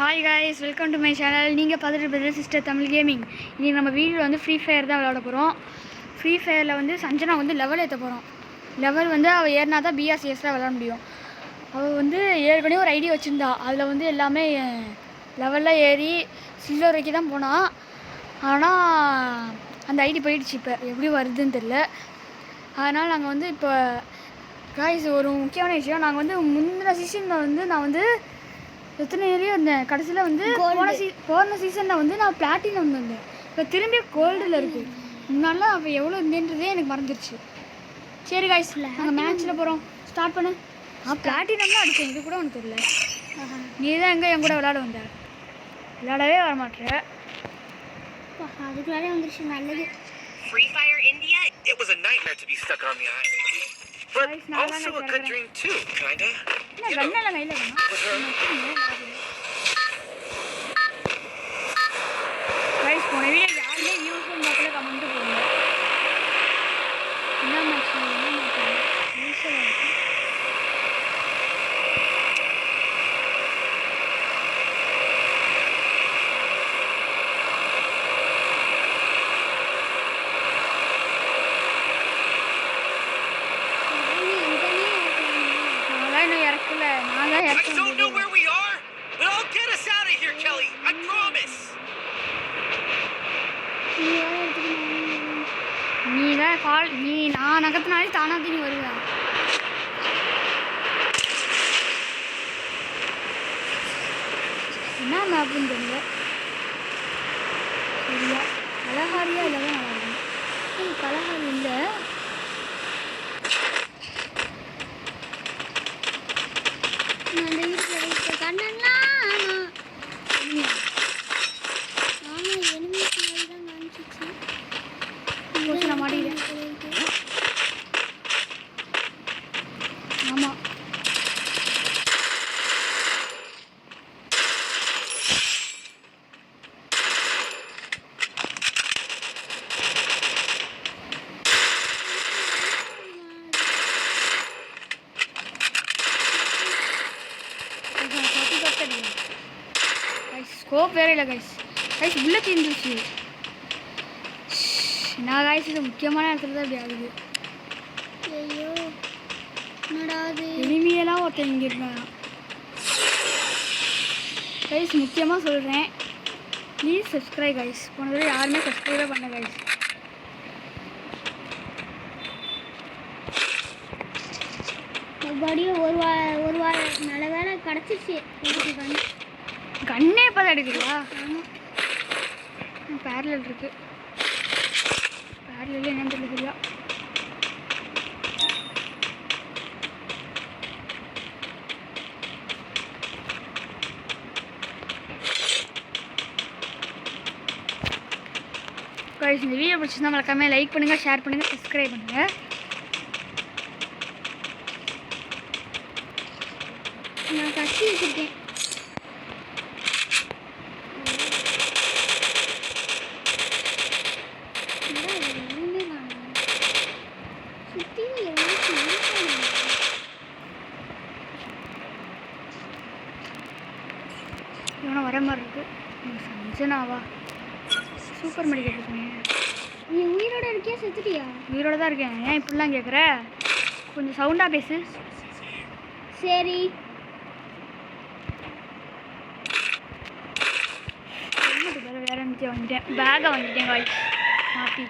Hi guys, welcome to my channel. நீங்கள் பார்த்துட்டு brother sister Tamil gaming. இன்றைக்கி நம்ம வீடியோ வந்து ஃப்ரீ ஃபயர் தான் விளையாட போகிறோம். ஃப்ரீ ஃபயரில் வந்து சஞ்சனா வந்து லெவல் ஏற்ற போகிறோம். லெவல் வந்து அவள் ஏறினா தான் பிஆர்சிஎஸில் விளையாட முடியும். அவள் வந்து ஏற்கனவே ஒரு ஐடி வச்சுருந்தா. அதில் வந்து எல்லாமே லெவலில் ஏறி சில்வர் வரைக்கும் தான் போனான். ஆனால் அந்த ஐடி போயிடுச்சு. இப்போ எப்படி வருதுன்னு தெரில. அதனால் நாங்கள் வந்து இப்போ காய்ஸ் ஒரு முக்கியமான விஷயம், நாங்கள் வந்து முந்தின சீசனில் வந்து நான் வந்து எத்தனை ஏரியா இருந்தேன். கடைசியில் வந்து போன சீசனில் வந்து நான் பிளாட்டினம் வந்தேன். இப்போ திரும்பி கோல்டில் இருக்குது. முன்னால அப்போ எவ்வளோ இருந்தேன்றதே எனக்கு மறந்துடுச்சு. சரி காய்ஸ், நாங்கள் மேட்ச்சில் போகிறோம். ஸ்டார்ட் பண்ணு. பிளாட்டினம்லாம் அடித்தேன், இது கூட உனக்கு தெரியல. நீ தான் எங்கே என் கூட விளையாட வந்த? விளையாடவே வரமாட்டேன். அதுக்கு வேலை வந்துருச்சு. நல்லது. Free Fire India, it was a nightmare to be stuck on the island. But also a good dream too, kinda. You know, with her. Guys, போன வீடியோ யாருமே வியூஸ் பார்க்கல, கமெண்ட் போடுங்க. என்ன match I don't know where we are, but I'll get us out of here, Kelly. I promise. நான் நகத்தினாலே தானாக நீ வருவா. என்ன மேப்புன்னு தெரியல. சரியா கலஹாரியா இல்லை தான் நல்லா இருக்கும். கலஹாரி இல்லை. ஆமாம், ஸ்கோப் வேற இல்லை கைஸ். கைஸ் உள்ள தீர்ந்துச்சு. என்ன கைஸ், இது முக்கியமான இடத்துல தான் இப்படி ஆகுது. ஐயோ என்னடாது, எளிமையெல்லாம் ஒருத்தன் இங்கே இருக்கான். கைஸ் முக்கியமாக சொல்கிறேன், ப்ளீஸ் சப்ஸ்கிரைப் கைஸ். போன தடவை யாருமே சப்ஸ்கிரைபே பண்ண கைஸ். மறுபடியும் ஒரு வாரம் நல்ல வேலை கிடச்சிச்சு. கண்ணே இப்போ தான் எடுக்குறியா? பேரலல் இருக்குது. பேரலில் என்னன்னு தெரியல. கைஸ், இந்த வீடியோ பிடிச்சிருந்தா மறக்காம லைக் பண்ணுங்கள், ஷேர் பண்ணுங்கள், சப்ஸ்கிரைப் பண்ணுங்கள். நான் கட்டி வச்சுருக்கேன். இவனை வர மாதிரி இருக்கு. சஞ்சனாவா? சூப்பர் மெடிக்கல் இருக்கேன். நீ உயிரோட இருக்கியா செத்துட்டியா? உயிரோட தான் இருக்கேன். ஏன் இப்படிலாம் கேட்குற? கொஞ்சம் சவுண்டாக பேசு. சரி. வேற என்னத்தையும் வாங்கிட்டேன். பேக்கை வாங்கிட்டேன் காய்ஸ் மாற்றி.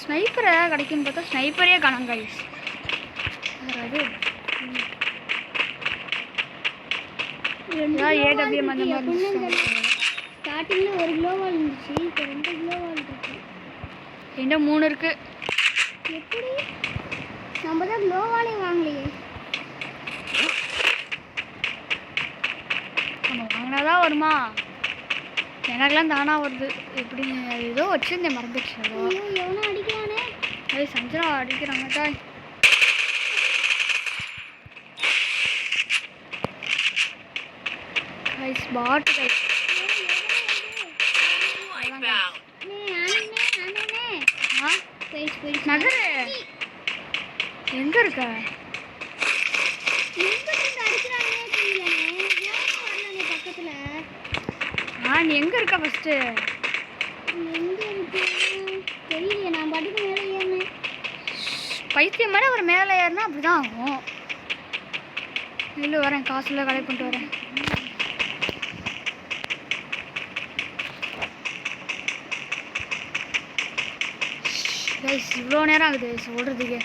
ஸ்னைப்பர் ஏதாவது கிடைக்குன்னு பார்த்தா ஸ்னைப்பரே காணும் கைஸ். அது ஏடபிள்யூஎம் அந்த மாதிரி. ஸ்டார்டிங்கில் ஒரு க்ளோவால் இருந்துச்சு, இப்போ 2 க்ளோவால் இருக்கு. என்கிட்ட 3 இருக்கு. எப்படி? நம்ம தான் க்ளோவாலே வாங்கலையே. நம்ம வாங்கினாதான் வருமா? எனக்கெல்லாம் தானாக வருது. எப்படி ஏதோ வச்சுருந்தேன், மறந்துச்சு. எவனோ அடிக்கிறானே. அது சஞ்சனா அடிக்கிறாங்க தாய். கைஸ் பாட்டு guys. Wipe out. Guys Nagar எங்க இருக்க? நீ எங்க இருக்க ஃபர்ஸ்ட்? தெரியல, நான் பாட்டுக்கு மேலே ஏறினேன். பைத்தியம் மாதிரி ஒரு மேலே ஏறினா அப்படிதான் ஆகும். இல்லை வரேன், காசுல கலெக்ட் பண்ணிட்டு வரேன். இவ்வளோ நேரம் ஆகுது சொல்றதுக்கு.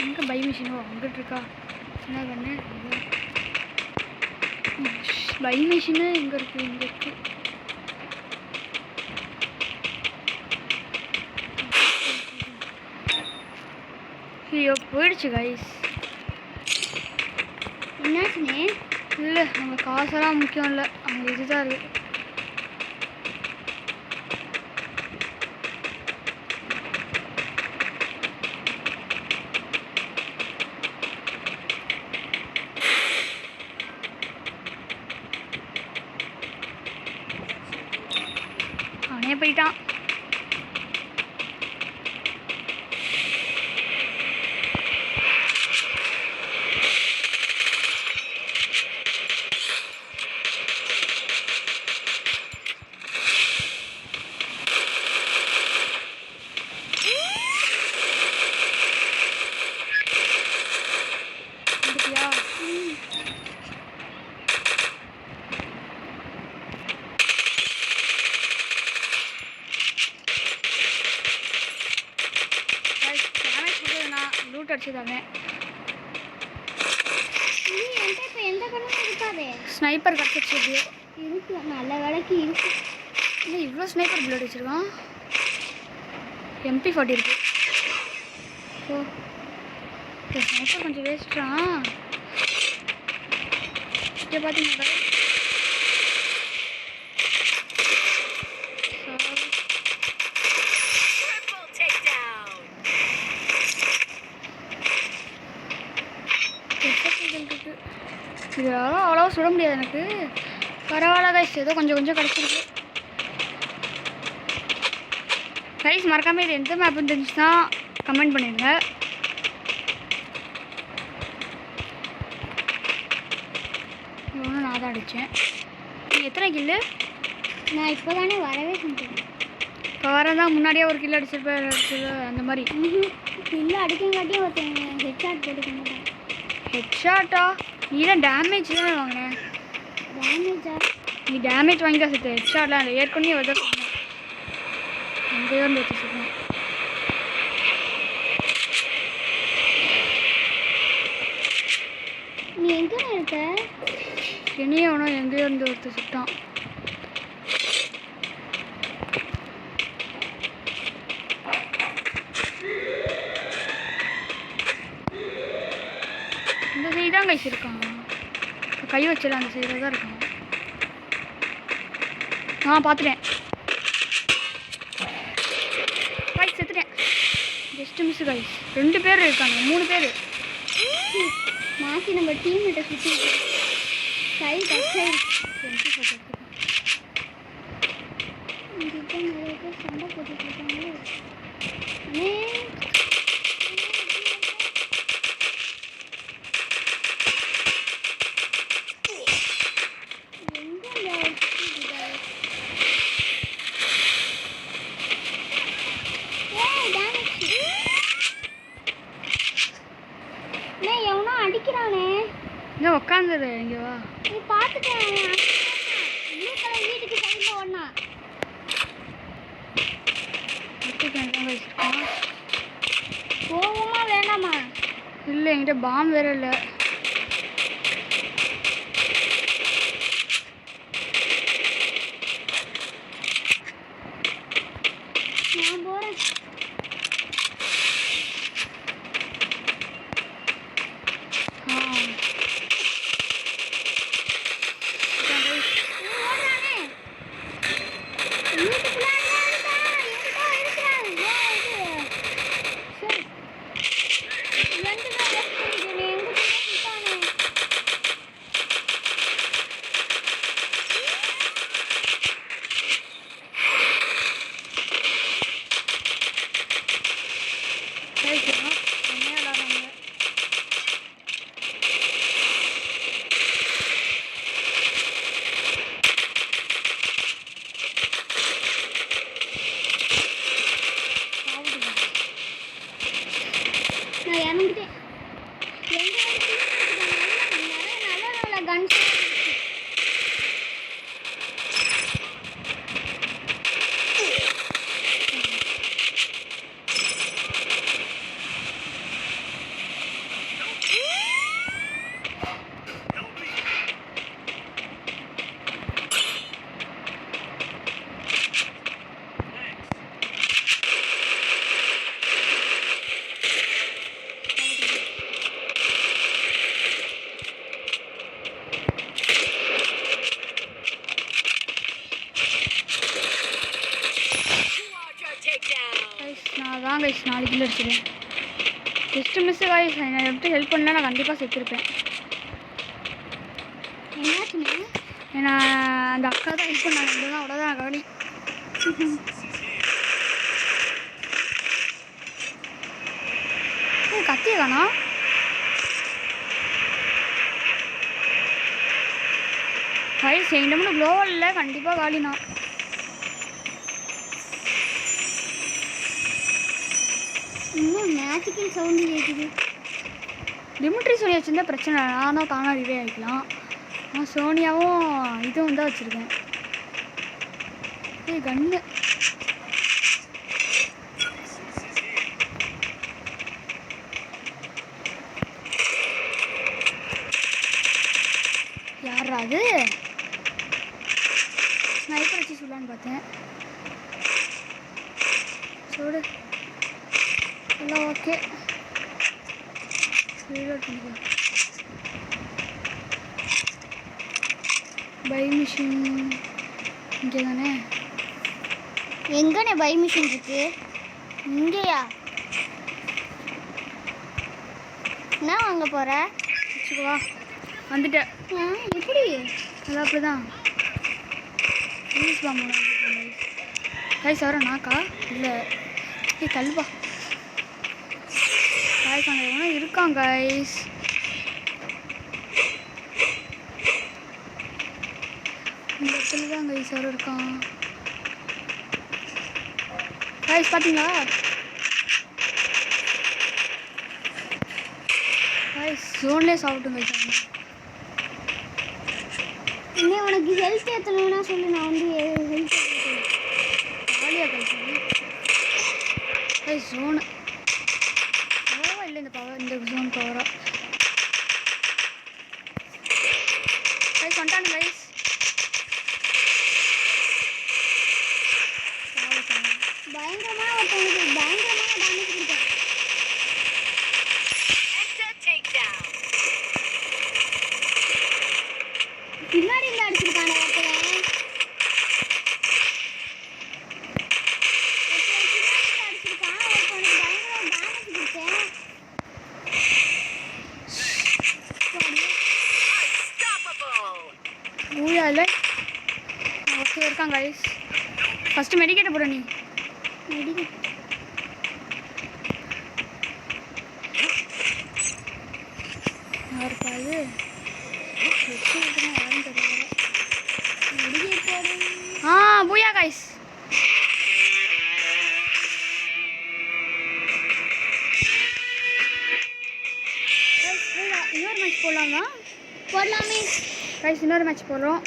எங்கே பை மிஷினோ அங்கிட்டு இருக்கா? என்ன பண்ணு பை மிஷினு எங்கே இருக்குது? இங்கே இருக்குது. ஐயோ போயிடுச்சு கைஸ். என்னாச்சுனே? இல்லை நம்ம காசெல்லாம் முக்கியம் இல்லை, அவங்க இதுதான் இருக்கு. அவனே போயிட்டான். லூட் அடிச்சுதாங்க. இப்போ எந்த கண்ணும் இருக்காதே. ஸ்னைப்பர் கிடச்சிச்சு இருக்கு, நல்ல வேலைக்கு இருக்கு. இல்லை இவ்வளோ ஸ்னைப்பர் புல்லட் வச்சுருக்கான். MP40 இருக்கு. ஓ இந்த ஸ்னைப்பர் கொஞ்சம் வேஸ்ட்டான். இங்கே பார்த்தீங்கன்னா இதெல்லாம் அவ்வளோவா சுட முடியாது எனக்கு. பரவாயில்ல கைஸ், ஏதோ கொஞ்சம் கொஞ்சம் கிடச்சிருக்கு. கைஸ் மறக்காமல் இது எந்த மேப்னு தெரிஞ்சுன்னா கமெண்ட் பண்ணிடுங்க. இவனும் நான் தான் அடித்தேன். நீங்கள் எத்தனை கில்லு? நான் இப்போ தானே வரவே செஞ்சேன். இப்போ வரதான் முன்னாடியே ஒரு கில்லு அடிச்சிருப்பேன் அந்த மாதிரி. கில்லு அடிக்கங்காட்டியும் ஒருத்தன் ஹெட்ஷாட் போட்டுக்க மாட்டேன். ஹெட்ஷாட்டா? நீ தான் டேமேஜ் தானே வாங்கினேன். டேமேஜா? நீ டேமேஜ் வாங்கி தான் செத்து. ஹெட்ஷாட்லாம் இல்லை, ஏற்கனவே வந்து எங்கேயோ வச்சு சொல்லுவேன். நீ எங்கே இருக்க? என்னையே அவனோ எங்கேயோ இருந்து ஒருத்தர் சுட்டான். இந்த சைடு தான் கைஸ் இருக்கான். கை வச்சிடலாம், அந்த சைடில் தான் இருக்கான். பார்த்துட்டேன். கைஸ் செத்துட்டேன். Just miss guys. 2 பேர் இருக்காங்க, 3 பேர். மாற்றி நம்ம டீம்மேட்டை சுற்றி கை கச்சை நிறைய பேர் சண்டை போட்டுட்டு இருக்காங்க. எவனோ அடிக்கிறானே. இங்கே உக்காந்துரு, இங்கே வா. நீ பார்த்துட்டேன். ப்ளூ கலர் வீட்டுக்கு சைடில் ஒன்றா போவோமா வேண்டாமா? இல்லை என்கிட்ட பாம் வேற இல்லை. நான் போகிறேன். கைஸ் செம்மையாக விளாட்றாங்க. நான் இறந்துட்டேன். நல்ல கன்ஸ் நான் தான் கைஸ் 4 கிலோ அடிச்சிடுவேன். Just miss guys. நான் எப்படி ஹெல்ப் பண்ணல நான் கண்டிப்பாக செத்துருப்பேன். என்னாச்சுன்னா ஏன்னா அந்த அக்கா தான் ஹெல்ப் பண்ணாங்க. தான் அவ்வளோதான் கவனி. கத்திய காணா. கைஸ் எங்கிட்ட க்ளோவலில் கண்டிப்பாக காலினா. இன்னும் மேஜிக்கல் சவுண்டு கேட்குது. டிமிட்ரி சோனியா வச்சுருந்தா பிரச்சனை இல்லை. நானும் தானாக ரிவே ஆகிக்கலாம். நான் சோனியாவும் இதுவும் தான் வச்சுருக்கேன். கண்ணு யாரா அது? ஸ்னைப்பர் வச்சு சொல்லலான்னு பார்த்தேன். சோடு எல்லாம் ஓகே. ரீலோட் பண்ணிக்கலாம். பை மிஷின் இங்கே தானே? எங்கண்ணே பை மிஷின் இருக்கு? இங்கேயா? என்ன வாங்க போற? வச்சுக்கவா வந்துட்டேன். எப்படி? அது அப்படி தான் இங்கிலீஷ் பாம்பு கைஸ் வர நாக்கா இல்லை கல்வா கைஸ் அங்கே எவனோ இருக்கான் கைஸ். இந்த இடத்துல தான் கைஸ் வர இருக்கான். கைஸ் பார்த்தீங்களா? கைஸ் ஜோன்லேயே சாப்பிட்டும் கைஸ். இன்னும் உனக்கு ஹெல்த் ஏற்றணும்னா சொல்லு, நான் வந்து ஹெல்த் ஜாலியாக கைஸ். கைஸ் ஜோனு பவராக இல்லை. இந்த ஜோன் பவராக கைஸ் வந்துட்டானு கைஸ். பயங்கரமான ஒருத்தவங்களுக்கு பயங்கரமான டேமேஜ் கொடுத்தேன். பின்னாடி இருந்து அடிச்சிருக்கானே ஒருத்தவன். அடிச்சிருக்கான் ஒருத்தவனுக்கு பயங்கர டேமேஜ் கொடுத்தேன். ஊயா இல்லை ஒருத்தர் இருக்கான் கைஸ். ஃபஸ்ட்டு மெடிக்கேட்ட போகிற நீ யாருப்பா அது? யாரும் தெரியல. பூயா கைஸ். இன்னொரு மேட்ச் போடலாமா? போடலாமே கைஸ். இன்னொரு மேட்ச் போடுறோம்.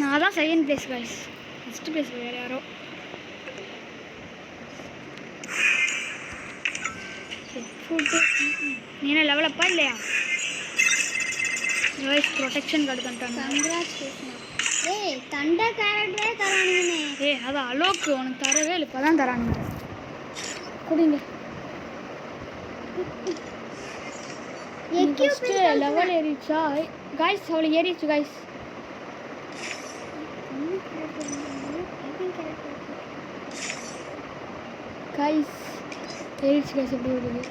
நான் தான் second place guys. First place வேறு யாரோ. நீ என்ன லெவலப்பா இல்லையா? கைஸ் ப்ரொடெக்ஷன் கார்டு தந்துட்டாங்க. கங்க்ராச்சுலேஷன். ஏய் தண்டை கேரக்டரே தரானுங்கண்ணே. ஏய் அது அலோக்கு உனக்கு தரவே இல்லை. இப்போ தான் தரானுங்க. குடிங்க. ஃபஸ்ட்டு லெவல் ஏறிச்சா கைஸ்? அவளை ஏறிச்சு கைஸ். கைஸ் ஏறிச்சு கைஸ். எப்படி வருது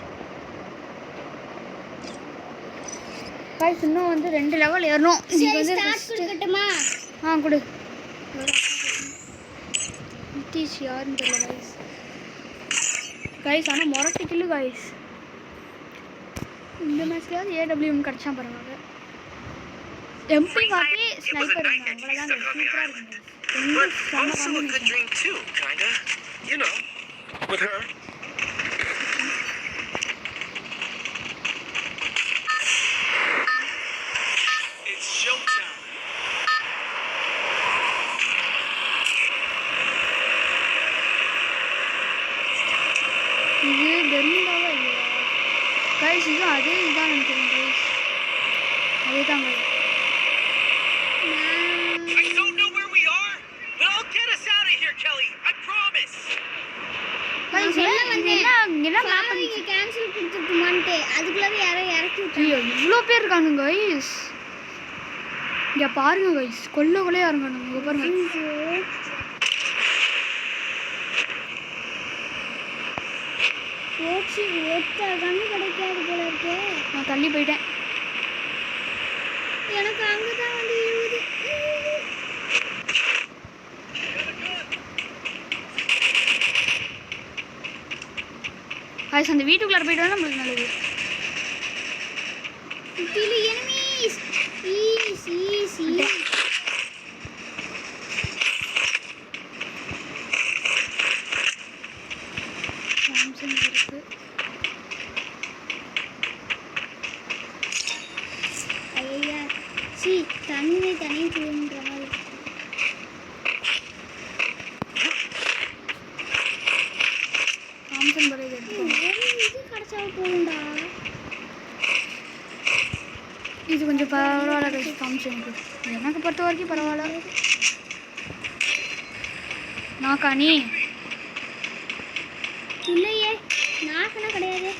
கைஸ்? இன்னும் வந்து 2 லெவல் ஏறணும். சரி ஸ்டார்ட் கொடுக்கட்டுமா? கொடு. பிரஸ்டீஜ் யாருன்னு தெரியல கைஸ். கைஸ் ஆனால் முரட்டு கில்லு கைஸ். இந்த மேட்ச்லேயாவது ஏடபிள்யூஎம் கிடச்சா பரவாயில்ல. MP40 ஸ்னைப்பர் அவ்வளோதான் சூப்பராக இருக்குங்க. But also a good drink too, kinda. You know, with her. It's showtime. இது பெர்லினாவா இல்லையா கைஸ்? இதுவும் அதே இதுதான் நினைக்கிறேன் கைஸ். அதே தான் guys. I don't know where we are, but I'll get us out of here, Kelly. I promise. Guys என்ன map நீங்க கேன்சல் கொடுத்துட்டுமான்ட்டு அதுக்குள்ளவே யாரோ இறக்கி விட்டாங்க. இவ்வளோ பேர் இருக்கானுங்க கைஸ். இங்கே பாருங்க கைஸ், கொள்ளையா இருக்கானுங்க. இங்கே பாருங்க. போச்சு ஒத்த கண்ணு கிடைக்காது போல இருக்கே. நான் தள்ளி போயிட்டேன். எனக்கு அங்கதான் வந்து விழுவுது. கைஸ் அந்த வீட்டுக்குள்ளார போயிட்டு வந்தா நம்மளுக்கு நல்லது. சுத்தில எனிமீஸ். ஈ சாம்சங் இருக்கு. ஐயா தண்ணி தூங்குற மாதிரி. சாம்சங் பரை எடுத்துக்கோங்க. இது கிடைச்சா போகும்டா. இது கொஞ்சம் பரவாயில்ல கைஸ். சாம்சங்க்கு எனக்கு பொறுத்த வரைக்கும் பரவாயில்ல. நாக்கா நீ இல்லையே, நாக்குனா கிடையாது.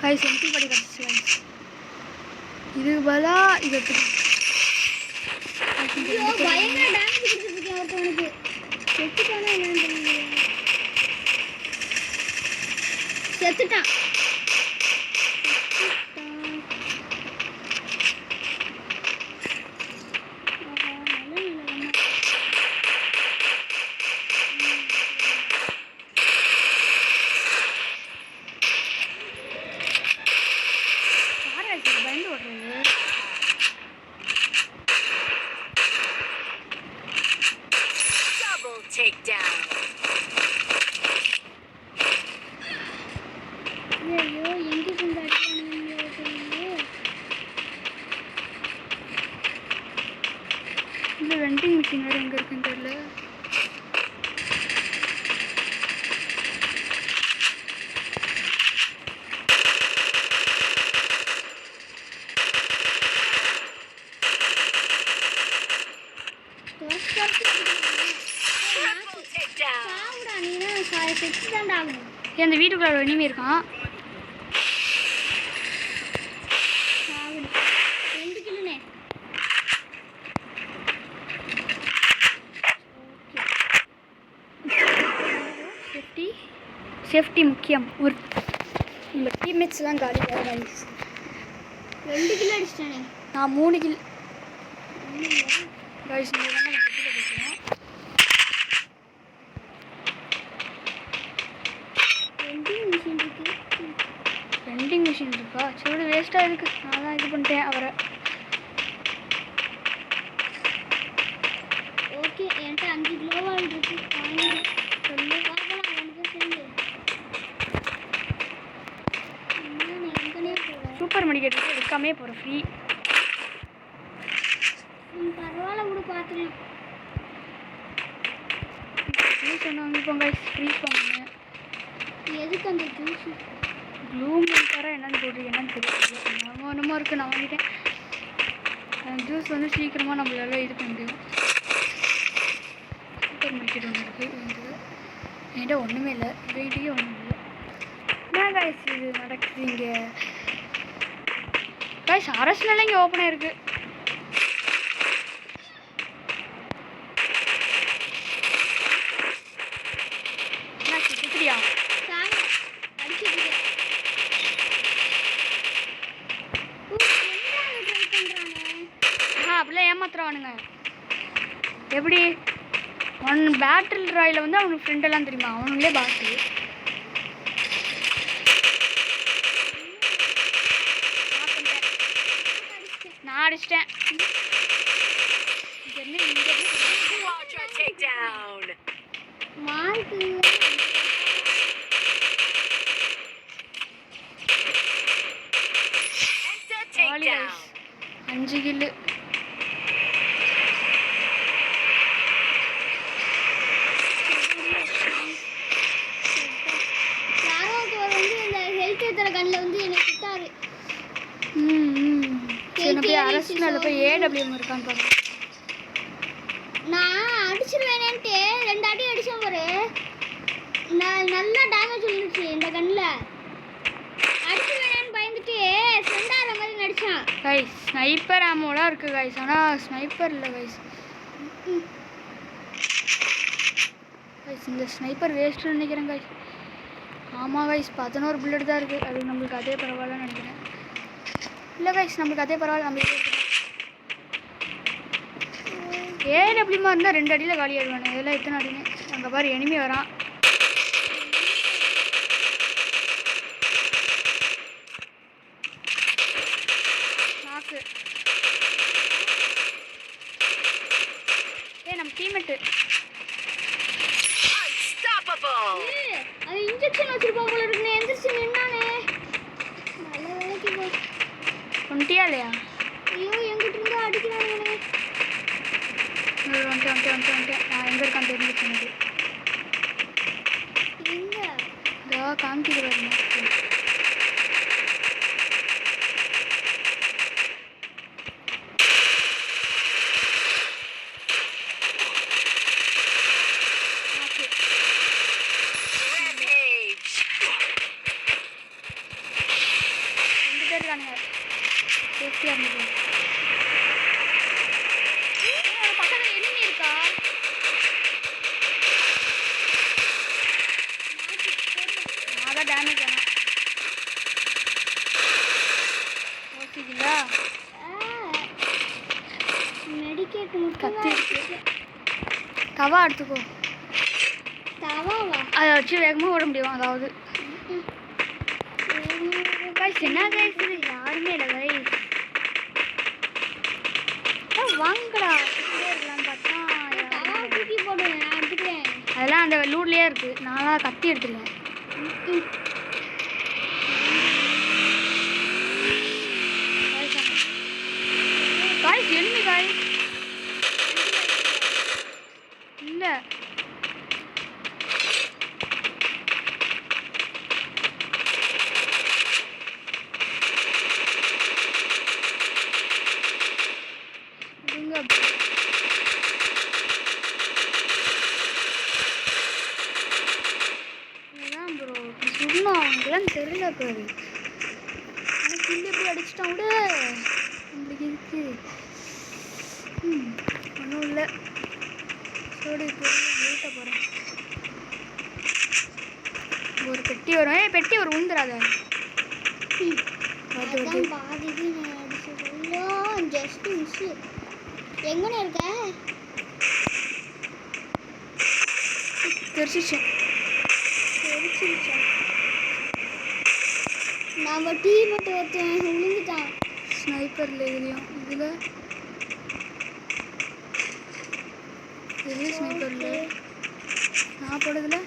கைஸ் எம்பி படி கிடச்சிச்சு கைஸ். இதுக்கு பதிலா இது ஐயோ பயங்கர டேமேஜ் கொடுத்துருக்கேன் ஒருத்தவனுக்கு. செத்துட்டானா என்னன்னு தெரியல. செத்துட்டான். பயந்து ஓடுறது. Double takedown. ஐயோ எங்க இருந்து அடிச்சானுங்க ஒருத்தவங்க. இந்த வெண்டிங் மிஷின் வேறு எங்கே இருக்குன்னு தெரியல. Triple takedown. சாவுடா நீனா செத்து தான்டா ஆகணும். அந்த வீட்டுக்குள்ள ஒரு இனிமே இருக்கான். சாவுடு 2 கிலோனே. சேஃப்டி முக்கியம். ஒரு இந்த டீம்மேட்ஸ்லாம் காலி கைஸ். 2 கிலோ அடிச்சிட்டானே. நான் 3 கில் கைஸ். நீங்கள் வேணா கீழே போட்டுருவோம். வெண்டிங் மிஷின் இருக்கா? சரி வேஸ்ட்டாக இருக்கு. நான் தான் இது பண்ணிட்டேன் அவரை. ஓகே என்கிட்ட 5 கிலோவால் இருக்கு. சொல்லு பார்க்கலாம். எனக்கு சொல்லு. சூப்பர் மெடிக்கேட் எடுக்காமே போகிற ஃப்ரீ. பரவாயில்ல கூட பார்த்துக்கலாம். ஜூஸ் ஒன்று வாங்கிப்போங்க ஃப்ரீஸ் வாங்குங்க. எதுக்கு அந்த ஜூஸ்? ப்ளூம் தர என்னன்னு போட்டு என்னன்னு தெரியல. ஒன்றுமா இருக்குது. நான் வாங்கிட்டேன். ஜூஸ் வந்து சீக்கிரமாக நம்மளால இது பண்ண முடியும். மெடிக்கெட் ஒன்று இருக்குது என்கிட்ட ஒன்றுமே இல்லை வீட்டுக்கே ஒன்றும் இல்லை. என்ன காய்ஸ் இது நடக்குது இங்கே? காய்ஸ் அரசுனால இங்கே ஓப்பனாக இருக்குது. என்னாச்சு சுத்திரியா? சாங்க அடிச்சிட்டு அப்படிலாம் ஏமாத்துறவானுங்க. எப்படி பேட்டில் ராயில் வந்து அவனுக்கு ஃப்ரெண்டெல்லாம் தெரியுமா? அவனுங்களே பாட்டு. நான் அடிச்சிட்டேன். Quadra takedown. Mark Enter takedown. 5 கில்லு. யாரோ ஒருத்தர் வந்து இந்த ஹெல்த் ஏத்துற கண்ணில் வந்து என்னை சுட்டாரு. சரி நான் போய் அரசுனால போய் ஏடபிள்யூஎம் இருக்கான்னு பார்க்குறேன். நான் அடிச்சிருவேனேன்ட்டு 2 அடி அடிச்சேன் பாரு. நான் நல்லா டேமேஜ் விழுந்துச்சு இந்த கண்ணில். அடிச்சிருவேனேன்னு பயந்துட்டு ஃப்ரெண்டாகிற மாதிரி நடிச்சான். கைஸ் ஸ்னைப்பர் ஆமோலாம் இருக்குது கைஸ். ஆனால் ஸ்னைப்பர் இல்லை கைஸ். கைஸ் இந்த ஸ்னைப்பர் வேஸ்ட்டுன்னு நினைக்கிறேன் கைஸ். ஆமாம் கைஸ் 11 புல்லட் தான் இருக்குது. அது நம்மளுக்கு அதே பரவாயில்லன்னு நினைக்கிறேன். இல்லை கைஸ் நம்மளுக்கு அதே பரவாயில்ல. நம்ம ஏடபிள்யூமா இருந்தால் 2 அடியில் காலி ஆடுவானே. இதெல்லாம் எத்தனை அடினே? அங்கே பாரு எனிமி வரான். நாக்கு நம்ம டீம்மேட்டு. Unstoppable. அவன் இன்ஜெக்ஷன் வச்சிருப்பான் போல இருக்குன்னு எந்திரிச்சு நின்னானே. நல்ல வேலைக்கு போய் ஒன்ட்டியா இல்லையா? ஐயோ எங்கிட்ட இருந்து அடிக்கிறானுங்களே. வந்துட்டேன். நான் எங்கே இருக்கான்னு தெரிஞ்சிச்சு எனக்கு. எங்க இதோ காமிக்கிது வரணும். Rampage. 2 பேர் இருக்கானுங்க. சேஃப்டியாக இருந்துச்சு. பக்கத்தில் எனிமி இருக்கா? நான் தான் டேமேஜ் ஆனால் ஓசிங்களா? மெடிக்கேட் கத்தி இருக்கு. தவா எடுத்துக்கோ. தவாவா அதை வச்சு வேகமாக ஓட முடியும். அதாவது கைஸ் என்ன கைஸ் இது? யாருமே இல்லை கைஸ். வாங்கடா இருக்கலாம்னு பார்த்தா தவா தூக்கி போடு. நான் எடுத்துக்கிறேன். அதெல்லாம் அந்த லூட்லேயே இருக்குது. நான்லாம் கத்தி எடுத்துருவேன். காய்ஸ் எனிமி காய்ஸ் இல்லை. அதான் ப்ரோ சுடணும். அவங்களுக்குலாம் தெரியல பாரு. ஆனால் கில்லு எப்படி அடிச்சிட்டான் விட நம்மளுக்கு இருக்கு. ஒன்றும் இல்லை. சோடு இப்போ வீட்டை போகிறேன். ஒரு பெட்டி வரும். பெட்டி ஒரு உந்துராத. அதான் பாதிக்கு நான் அடிச்சதுல்லோ ஜஸ்ட் மிஸ். எங்கன்னு இருக்க? தெரிச்சிச்சு. தெரிச்சிருச்சா? நம்ம டீம்மேட் ஒருத்தன் விழுந்துட்டான். ஸ்னைப்பரில் இதுலேயும் இதில் ஸ்னைப்பரில் நான் போடுறதுல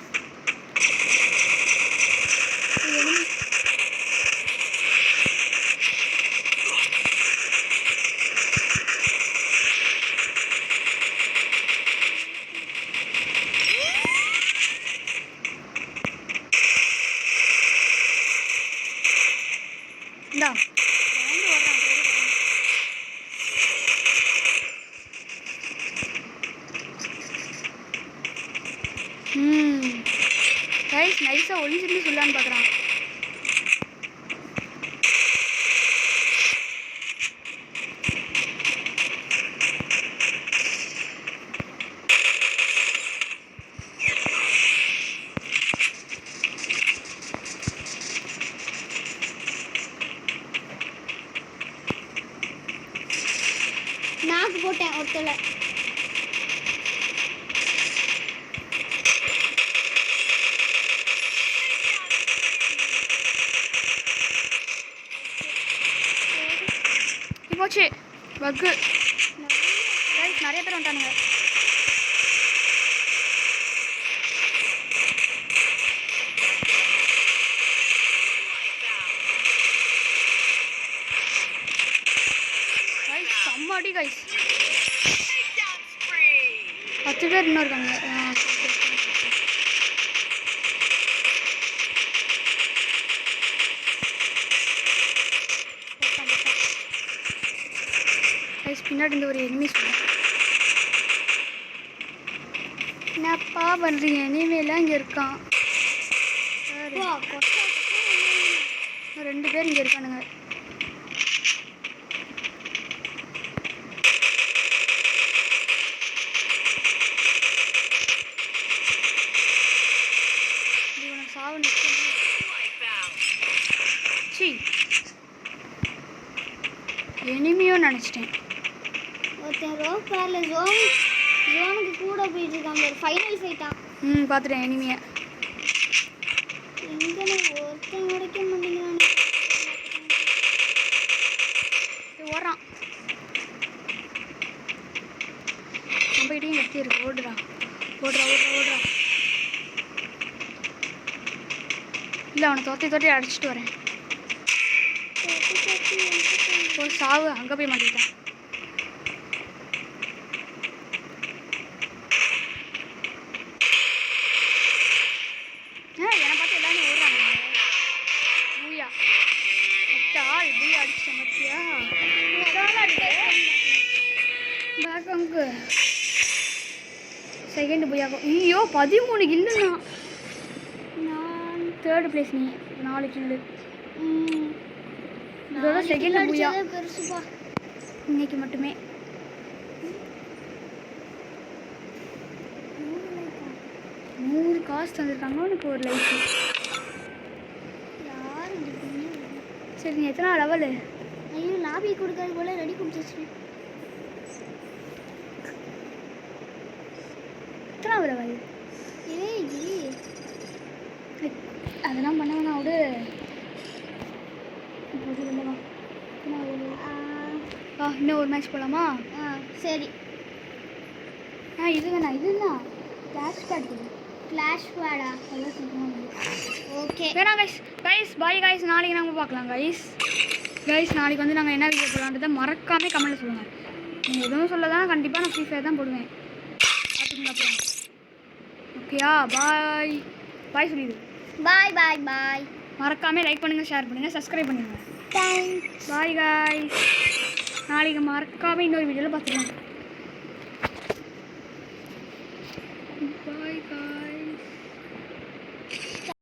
இந்தா கைஸ் நைஸாக ஒளிஞ்சிருந்து சொல்லான்னு பார்க்குறான். நாக்கு போட்டேன் ஒருத்தல. போச்சு பக்கு. கைஸ் நிறைய பேர் வந்துட்டானுங்க. கைஸ் செம்மாடி கைஸ். Takedown spree. 10 பேர் இன்னும் இருக்காங்க. கைஸ் பின்னாடி இந்த ஒரு எனிமி சொல்லுங்க. என்னப்பா பண்ணுறீங்க? எனிமையெல்லாம் இங்கே இருக்கான். வா கொட்டை. 2 பேர் இங்கே இருக்கானுங்க. இவனை சாவு நிற்க. சி எனிமியோ நினச்சிட்டேன். ஒருத்தன் ரோப் கார்ல ஜோனுக்கு கூட போயிட்டு இருக்காங்க. ஃபைனல் ஃபைட்டா. பார்த்துட்டேன் எனிமியை. எங்கன்னு ஒருத்தன் உடைக்க மாட்டேங்கிறான். ஓடுறான். நம்மகிட்டையும் கத்தி இருக்கு. ஓடுறா ஓடுறா ஓடுறா ஓடுறா. இல்லை அவனை தோத்தி அடிச்சிட்டு வரேன். ஒரு சாவு அங்கே போய் மாட்டிக்கிட்டான். என்னை பார்த்து எல்லாமே ஓடுறாங்க. பூயா ஆள் பூயா அடிச்சிட்டேன் மத்தியா. பேக் அங்கு செகண்ட் பூயாக்கும். ஐயோ 13 கில்லுண்ணா. நான் 3rd பிளேஸ். நீ 4 கில்லு. இதோட செகண்ட் பூயா பெருசுப்பா இன்னைக்கு மட்டுமே. 100 காசு தந்துருக்காங்க உனக்கு ஒரு லைஃப். யார் இது பண்ணி? சரி நீ எத்தனை லெவலு? ஐயோ லாபி கொடுக்காது போல ரெடி கொடுத்துச்சு. எத்தனை லெவல்? ஏய் அதெல்லாம் பண்ண வேணாம் விடு. இன்னும் ஒரு மேட்ச் போகலாமா? சரி. இது வேணாம். இதுதான் கிளாஷ் பேட். கிளாஷ் பேடா? அதெல்லாம் சீக்கிரமாக ஓகே. வேணாம் கைஸ். Guys bye guys. நாளைக்கு நம்ம பார்க்கலாம் கைஸ். நாளைக்கு வந்து நாங்கள் என்ன வீடியோ போடலான்றதை மறக்காமல் கமெண்ட்டில் சொல்லுங்கள். நீங்கள் எதுவும் சொல்ல தான் கண்டிப்பாக நான் ஃப்ரீ ஃபயர் தான் போடுவேன். பார்த்துக்கங்க அப்புறம். ஓகேயா? பாய் பாய் சொல்லிடு. பாய் பாய் பாய். மறக்காமல் லைக் பண்ணுங்கள், ஷேர் பண்ணுங்கள், சப்ஸ்கிரைப் பண்ணுங்கள். தேங்க்ஸ். Bye guys. நாளைக்கு மறக்காமல் இன்னொரு வீடியோவில் பார்த்துக்கலாம். பாய் பாய்.